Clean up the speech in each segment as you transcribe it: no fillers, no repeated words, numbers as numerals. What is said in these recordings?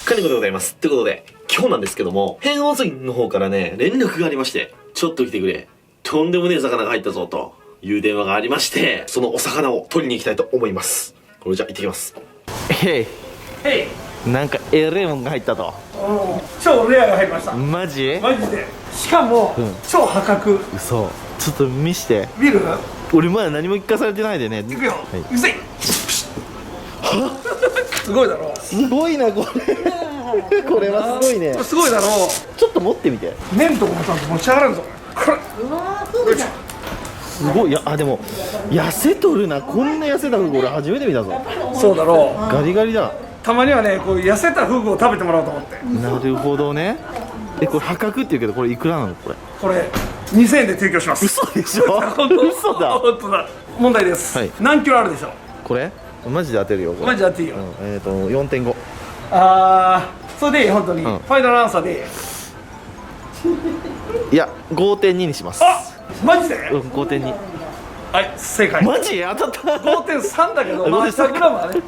カニコでございます。ということで、今日なんですけども、変温泉の方からね、連絡がありまして、ちょっと来てくれ。とんでもねえ魚が入ったぞ、という電話がありまして、そのお魚を取りに行きたいと思います。これじゃあ行ってきます。へい。へい。なんかエレモンが入ったと。超レアが入りました。マジ？マジで。しかも、超破格。嘘。ちょっと見して。見る？俺まだ何も聞かされてないでね。いくよ。はい、うせい。すごいだろ。すごいなこれ。これはすごいね。すごいだろ。ちょっと持ってみて。麺とかもちゃんと持ち上がるんぞ。これ。すごい。いや、でも痩せとるな。こんな痩せたフグ俺初めて見たぞ。そうだろう。ガリガリだ。たまにはね、こう痩せたフグを食べてもらおうと思って。なるほどね。これ破格って言うけど、これいくらなのこれ？これ2000円で提供します。嘘でしょ？本当？嘘だ。本当だ。問題です。はい、何キロあるでしょう？これマジで当てるよ。これマジで当ていいよ。4.5。それでいい、本当に、ファイナルアンサーでいい。いや 5.2 にします。あ、マジで？5.2。はい、正解。マジ当たった。5.3 だけど、まあ100グラムはね、も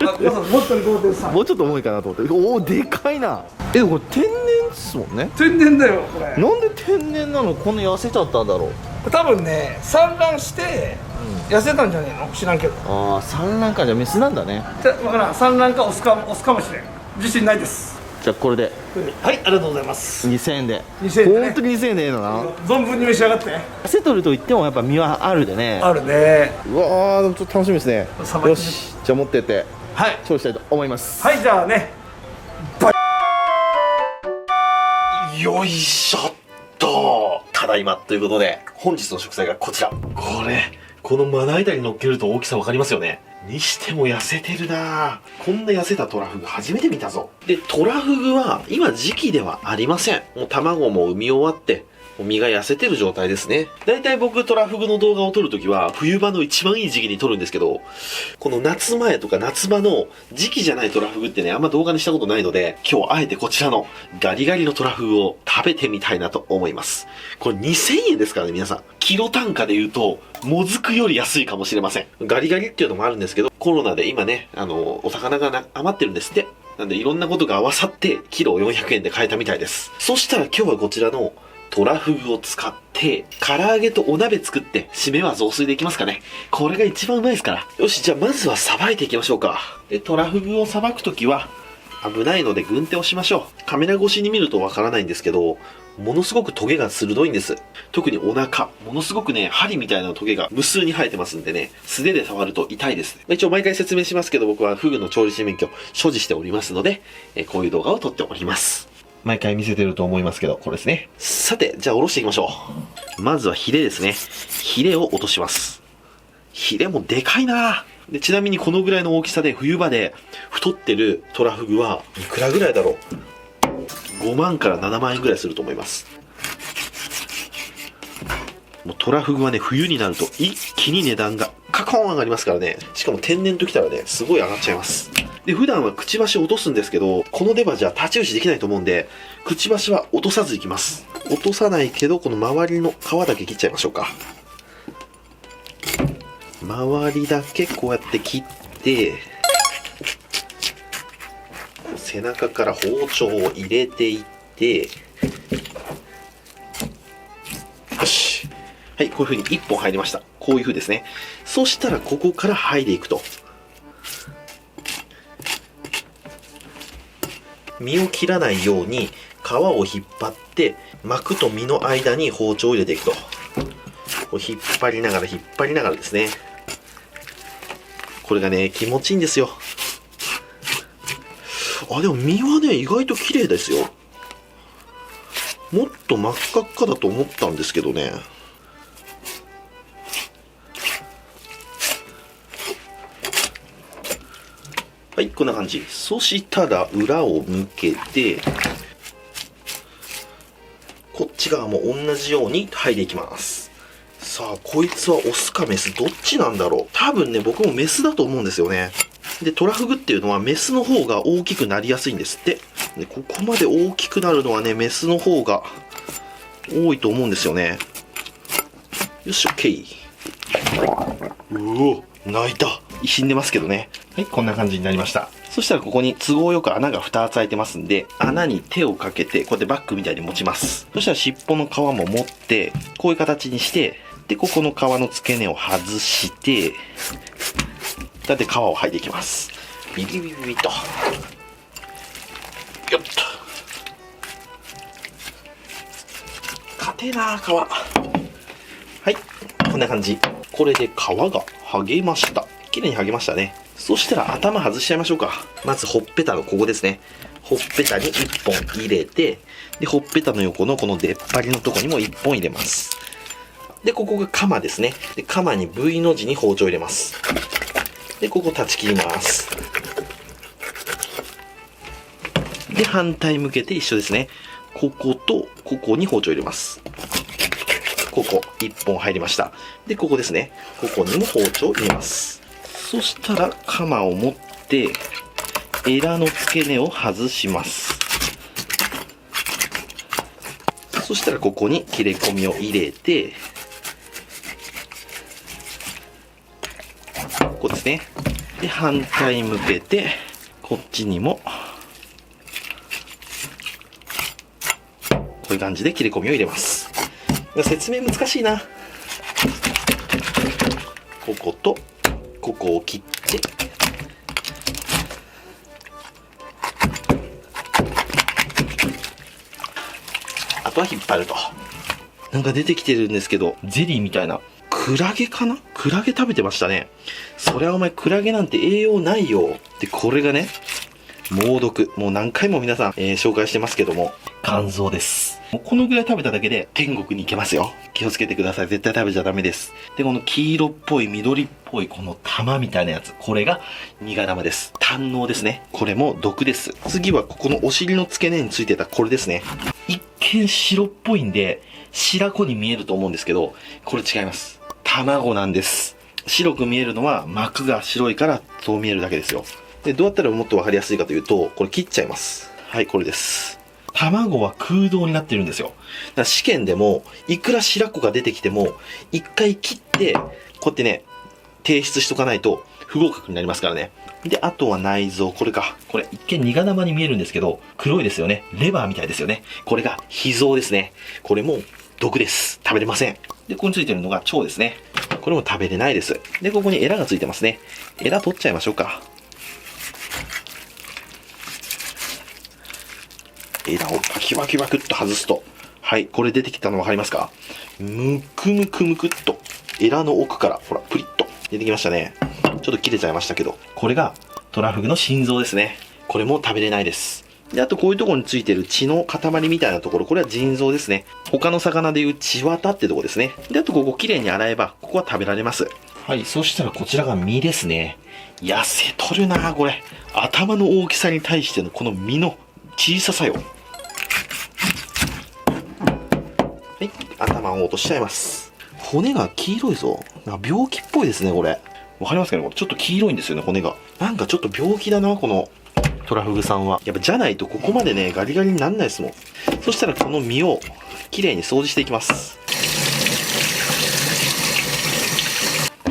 っとに5.3。もうちょっと重いかなと思って。おお、でかいな。でもこれ天然ですもんね。天然だよこれ。なんで天然なのこんな痩せちゃったんだろう。多分ね、産卵して痩せたんじゃねえの、知らんけど。ああ、産卵か。じゃあメスなんだね。分からん、産卵かオスかもしれん。自信ないです。じゃあこれではい、ありがとうございます。2000円で。2000円でね、本当に2000円でいいのな。存分に召し上がって。痩せとると言ってもやっぱ身はあるでね。あるね。うわー、でもちょっと楽しみですね。さばきね。よし、じゃあ持ってってはい調理したいと思います。はい、じゃあね、よいしょっと。ただいまということで、本日の食材がこちら。このまな板に乗っけると大きさわかりますよね。にしても痩せてるなぁ。こんな痩せたトラフグ初めて見たぞ。で、トラフグは今時期ではありません。もう卵も産み終わって、身が痩せてる状態ですね。だいたい僕トラフグの動画を撮るときは冬場の一番いい時期に撮るんですけど、この夏前とか夏場の時期じゃないトラフグってね、あんま動画にしたことないので、今日あえてこちらのガリガリのトラフグを食べてみたいなと思います。これ2000円ですからね、皆さん。キロ単価で言うと、もずくより安いかもしれません。ガリガリっていうのもあるんですけど、コロナで今ね、お魚が余ってるんですって。なんでいろんなことが合わさって、キロ400円で買えたみたいです。そしたら今日はこちらのトラフグを使って、唐揚げとお鍋作って、締めは雑炊でいきますかね。これが一番うまいですから。よし、じゃあまずはさばいていきましょうか。トラフグをさばくときは、危ないので軍手をしましょう。カメラ越しに見るとわからないんですけど、ものすごくトゲが鋭いんです。特にお腹、ものすごくね、針みたいなトゲが無数に生えてますんでね、素手で触ると痛いです。一応毎回説明しますけど、僕はフグの調理師免許を所持しておりますので、こういう動画を撮っております。毎回見せてると思いますけど、これですね。さて、じゃあおろしていきましょう。まずはヒレですね。ヒレを落とします。ヒレもでかいなぁ。で、ちなみにこのぐらいの大きさで冬場で太ってるトラフグはいくらぐらいだろう。5万から7万円ぐらいすると思います。もうトラフグはね、冬になると一気に値段がカコーン上がりますからね。しかも天然ときたらね、すごい上がっちゃいます。で、普段はくちばしを落とすんですけど、この出刃じゃ太刀打ちできないと思うんで、くちばしは落とさずいきます。落とさないけど、この周りの皮だけ切っちゃいましょうか。周りだけこうやって切って、背中から包丁を入れていって、よし。はい、こういう風に1本入りました。こういう風ですね。そしたらここから剥いでいくと。身を切らないように皮を引っ張って膜と身の間に包丁を入れていくと。こう引っ張りながらですね。これがね、気持ちいいんですよ。あ、でも身はね、意外と綺麗ですよ。もっと真っ赤っかだと思ったんですけどね。はい、こんな感じ。そしたら裏を向けて、こっち側も同じように剥いでいきます。さあ、こいつはオスかメスどっちなんだろう。多分ね、僕もメスだと思うんですよね。で、トラフグっていうのはメスの方が大きくなりやすいんですって。で、ここまで大きくなるのはね、メスの方が多いと思うんですよね。よし、オッケー。うお、泣いた。死んでますけどね。はい、こんな感じになりました。そしたらここに都合よく穴が2つ開いてますんで、穴に手をかけて、こうやってバッグみたいに持ちます。そしたら尻尾の皮も持って、こういう形にして、で、ここの皮の付け根を外して、こうやって皮を剥いでいきます。ビビビビビと。よっと。硬えな皮。はい、こんな感じ。これで皮が剥げました。綺麗に剥げましたね。そしたら頭外しちゃいましょうか。まずほっぺたのここですね。ほっぺたに1本入れて、で、ほっぺたの横のこの出っ張りのとこにも1本入れます。で、ここがカマですね。で、カマに V の字に包丁入れます。で、ここ断ち切ります。で、反対向けて一緒ですね。こことここに包丁入れます。ここ1本入りました。で、ここですね。ここにも包丁を入れます。そしたらカマを持ってエラの付け根を外します。そしたらここに切れ込みを入れて、ここですね。で、反対向けてこっちにもこういう感じで切れ込みを入れます。説明難しいな。こことここを切って、あとは引っ張ると。なんか出てきてるんですけど、ゼリーみたいな。クラゲかな？クラゲ食べてましたね。そりゃお前クラゲなんて栄養ないよ。で、これがね、猛毒。もう何回も皆さん、紹介してますけども、肝臓です。もうこのぐらい食べただけで天国に行けますよ。気をつけてください。絶対食べちゃダメです。で、この黄色っぽい緑っぽいこの玉みたいなやつ。これが苦玉です。胆嚢ですね。これも毒です。次はここのお尻の付け根についてたこれですね。一見白っぽいんで、白子に見えると思うんですけど、これ違います。卵なんです。白く見えるのは膜が白いからそう見えるだけですよ。で、どうやったらもっとわかりやすいかというと、これ切っちゃいます。はい、これです。卵は空洞になってるんですよ。だから試験でも、いくら白子が出てきても、一回切って、こうやってね、提出しとかないと不合格になりますからね。で、あとは内臓、これか。これ一見苦玉に見えるんですけど、黒いですよね。レバーみたいですよね。これが脾臓ですね。これも毒です。食べれません。で、ここについてるのが腸ですね。これも食べれないです。で、ここにエラがついてますね。エラ取っちゃいましょうか。エラをパキパキパクっと外すと、はい、これ出てきたの分かりますか？むくむくむくっと、エラの奥から、ほら、プリッと出てきましたね。ちょっと切れちゃいましたけど、これがトラフグの心臓ですね。これも食べれないです。で、あとこういうところについてる血の塊みたいなところ、これは腎臓ですね。他の魚でいう血綿ってとこですね。で、あとここきれいに洗えば、ここは食べられます。はい、そしたらこちらが身ですね。痩せとるなこれ。頭の大きさに対してのこの身の小ささよ。はい、頭を落としちゃいます。骨が黄色いぞ。なんか病気っぽいですね、これ。わかりますかね、これ。ちょっと黄色いんですよね、骨が。なんかちょっと病気だな、このトラフグさんは。やっぱじゃないとここまでね、ガリガリになんないですもん。そしたらこの身をきれいに掃除していきます。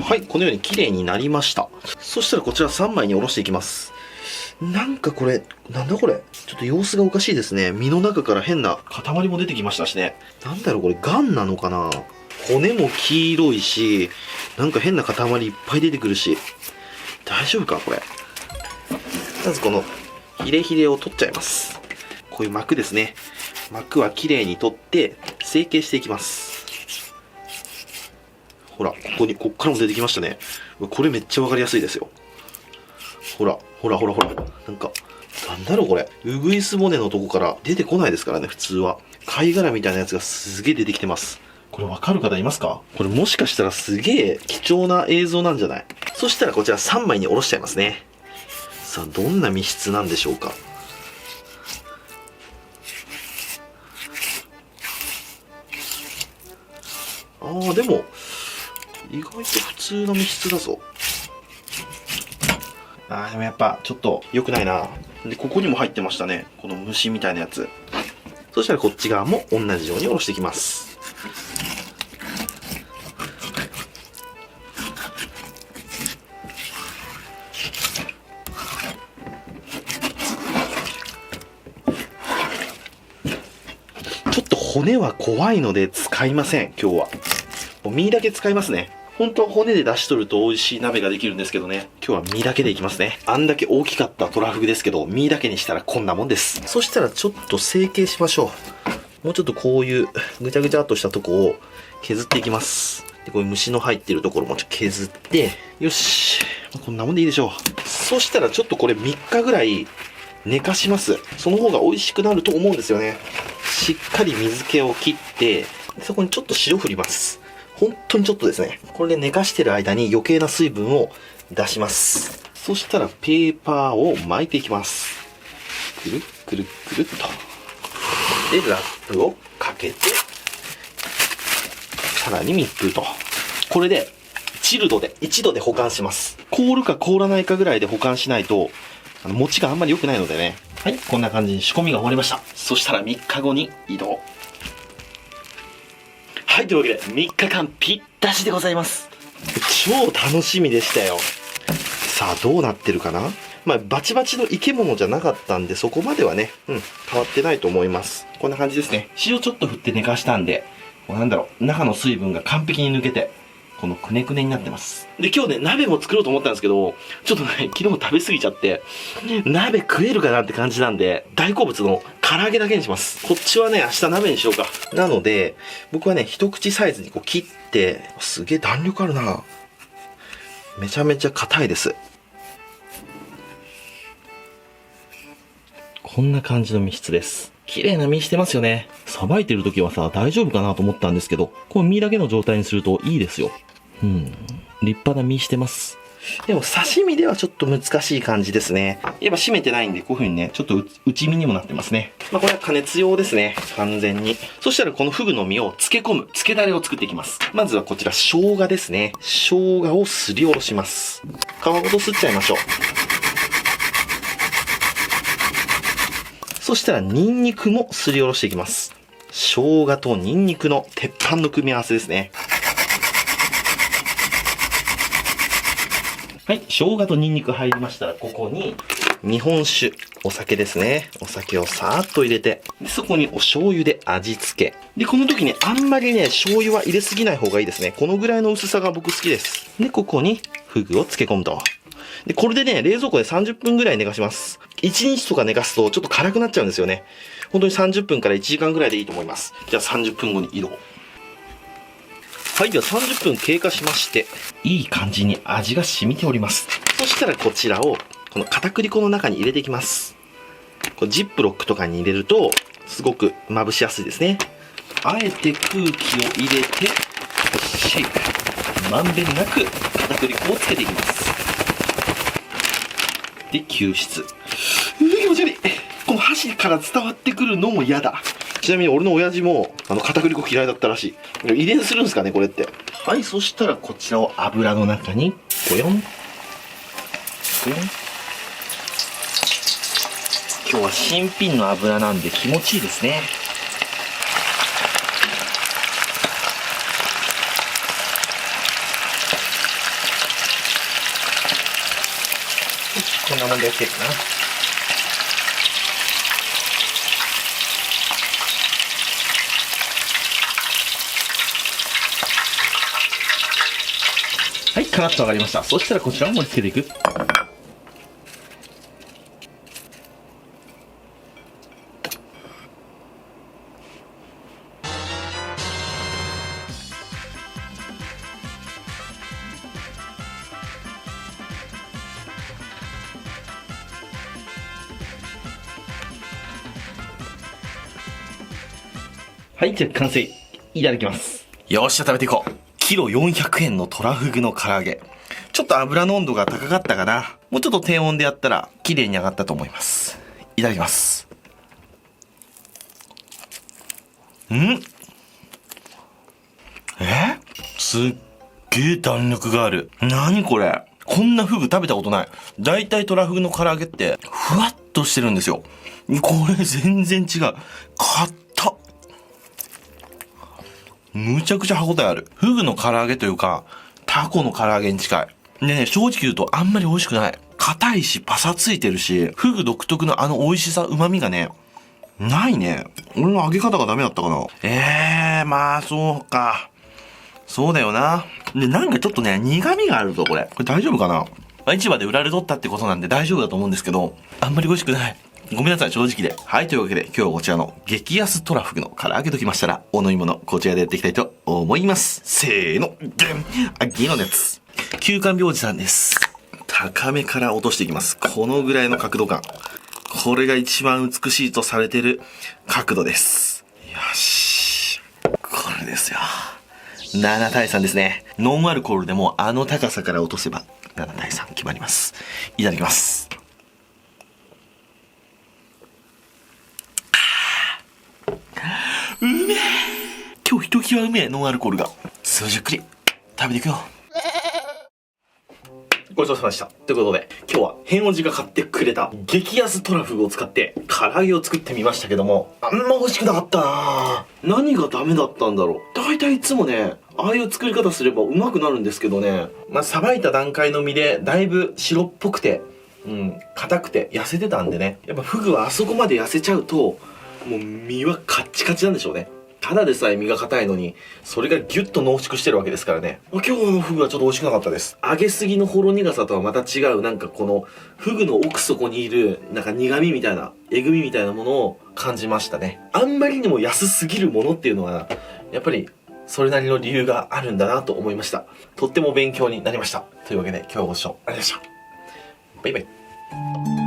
はい、このようにきれいになりました。そしたらこちら3枚におろしていきます。なんかこれ、なんだこれ。ちょっと様子がおかしいですね。身の中から変な塊も出てきましたしね。なんだろうこれ、ガンなのかな。骨も黄色いし、なんか変な塊いっぱい出てくるし。大丈夫かこれ。まずこのヒレヒレを取っちゃいます。こういう膜ですね。膜はきれいに取って成形していきます。ほら、こっからも出てきましたね。これめっちゃわかりやすいですよ。ほら。なんか、なんだろうこれ。ウグイス骨のとこから出てこないですからね、普通は。貝殻みたいなやつがすげえ出てきてます。これわかる方いますか？これもしかしたらすげえ貴重な映像なんじゃない？そしたらこちら3枚におろしちゃいますね。さあ、どんな密室なんでしょうか。でも、意外と普通の密室だぞ。でもやっぱちょっと良くないな。で、ここにも入ってましたね。この虫みたいなやつ。そしたらこっち側も同じようにおろしていきます。骨は怖いので使いません、今日は。もう身だけ使いますね。本当は骨で出し取ると美味しい鍋ができるんですけどね。今日は身だけでいきますね。あんだけ大きかったトラフグですけど、身だけにしたらこんなもんです。そしたらちょっと成形しましょう。もうちょっとこういうぐちゃぐちゃっとしたとこを削っていきます。で、こういう虫の入ってるところもちょっと削って、よし。こんなもんでいいでしょう。そしたらちょっとこれ3日ぐらい寝かします。その方が美味しくなると思うんですよね。しっかり水気を切って、そこにちょっと塩振ります。本当にちょっとですね。これで寝かしてる間に余計な水分を出します。そしたらペーパーを巻いていきます。くるっくるっくるっと。で、ラップをかけて、さらに密封と。これで、チルドで、1度で保管します。凍るか凍らないかぐらいで保管しないと、餅があんまり良くないのでね。はい、こんな感じに仕込みが終わりました。そしたら3日後に移動。はい、というわけで3日間ぴったしでございます。超楽しみでしたよ。さあ、どうなってるかな？まあ、バチバチの生け物じゃなかったんで、そこまではね、変わってないと思います。こんな感じですね。塩ちょっと振って寝かしたんで、なんだろう、中の水分が完璧に抜けて、このくねくねになってます。で、今日ね、鍋も作ろうと思ったんですけど、ちょっとね、昨日食べ過ぎちゃって、鍋食えるかなって感じなんで、大好物の唐揚げだけにします。こっちはね、明日鍋にしようか。なので、僕はね、一口サイズにこう切って、すげえ弾力あるな。めちゃめちゃ硬いです。こんな感じの身質です。綺麗な身してますよね。さばいてる時はさ、大丈夫かなと思ったんですけど、こう身だけの状態にするといいですよ。立派な身してます。でも刺身ではちょっと難しい感じですね。やっぱ締めてないんで、こういう風にね、ちょっと内身にもなってますね。まあこれは加熱用ですね。完全に。そしたらこのフグの身を漬け込む、漬けだれを作っていきます。まずはこちら生姜ですね。生姜をすりおろします。皮ごとすっちゃいましょう。そしたらニンニクもすりおろしていきます。生姜とニンニクの鉄板の組み合わせですね。はい、生姜とニンニク入りましたら、ここに日本酒、お酒ですね。お酒をさーっと入れて、でそこにお醤油で味付け。で、この時にあんまりね、醤油は入れすぎない方がいいですね。このぐらいの薄さが僕好きです。で、ここにフグを漬け込むと。で、これでね、冷蔵庫で30分ぐらい寝かします。1日とか寝かすとちょっと辛くなっちゃうんですよね。本当に30分から1時間ぐらいでいいと思います。じゃあ30分後に移動。はい、では30分経過しまして、いい感じに味が染みております。そしたらこちらを、この片栗粉の中に入れていきます。これジップロックとかに入れると、すごくまぶしやすいですね。あえて空気を入れて、シェイク。まんべんなく片栗粉をつけていきます。で、救出。気持ち悪い。この箸から伝わってくるのも嫌だ。ちなみに俺の親父も片栗粉嫌いだったらしい。遺伝するんですかね、これって。はい、そしたらこちらを油の中にポヨンポヨン。今日は新品の油なんで気持ちいいですね。こんなもんで OK かな。はい、カラッと揚がりました。そしたらこちらを盛り付けていく。はい、じゃあ完成。いただきます。よっしゃ、食べていこう。キロ400円のトラフグの唐揚げ。ちょっと油の温度が高かったかな。もうちょっと低温でやったら綺麗に揚がったと思います。いただきます。すっげえ弾力がある。何これ。こんなフグ食べたことない。だいたいトラフグの唐揚げってふわっとしてるんですよ。これ全然違う。硬っ。むちゃくちゃ歯応えある。フグの唐揚げというか、タコの唐揚げに近い。でね、正直言うとあんまり美味しくない。硬いし、パサついてるし、フグ独特の美味しさ、旨味がね、ないね。俺の揚げ方がダメだったかな。まあ、そうか。そうだよな。で、なんかちょっとね、苦味があるぞ、これ。これ大丈夫かな。まあ、市場で売られとったってことなんで大丈夫だと思うんですけど、あんまり美味しくない。ごめんなさい、正直で。はい、というわけで、今日はこちらの激安トラフグの唐揚げときましたら、お飲み物、こちらでやっていきたいと思います。せーの、ギの熱。休館病児さんです。高めから落としていきます。このぐらいの角度感。これが一番美しいとされている角度です。よし。これですよ。7対3ですね。ノンアルコールでもあの高さから落とせば7対3決まります。いただきます。うめえ。今日ひときわうめえ、ノンアルコールが。数十くり食べていくよ。ごちそうさまでした。ということで、今日は変おじが買ってくれた激安トラフグを使って唐揚げを作ってみましたけども、あんま美味しくなかったな。何がダメだったんだろう。大体いつもね、ああいう作り方すればうまくなるんですけどね、さばいた段階の身でだいぶ白っぽくて、硬くて痩せてたんでね、やっぱフグはあそこまで痩せちゃうと、もう身はカッチカチなんでしょうね。ただでさえ身が硬いのに、それがギュッと濃縮してるわけですからね。今日のフグはちょっと美味しくなかったです。揚げすぎのほろ苦さとはまた違う、なんかこの、フグの奥底にいる、なんか苦味みたいな、えぐみみたいなものを感じましたね。あんまりにも安すぎるものっていうのは、やっぱり、それなりの理由があるんだなと思いました。とっても勉強になりました。というわけで、今日はご視聴ありがとうございました。バイバイ。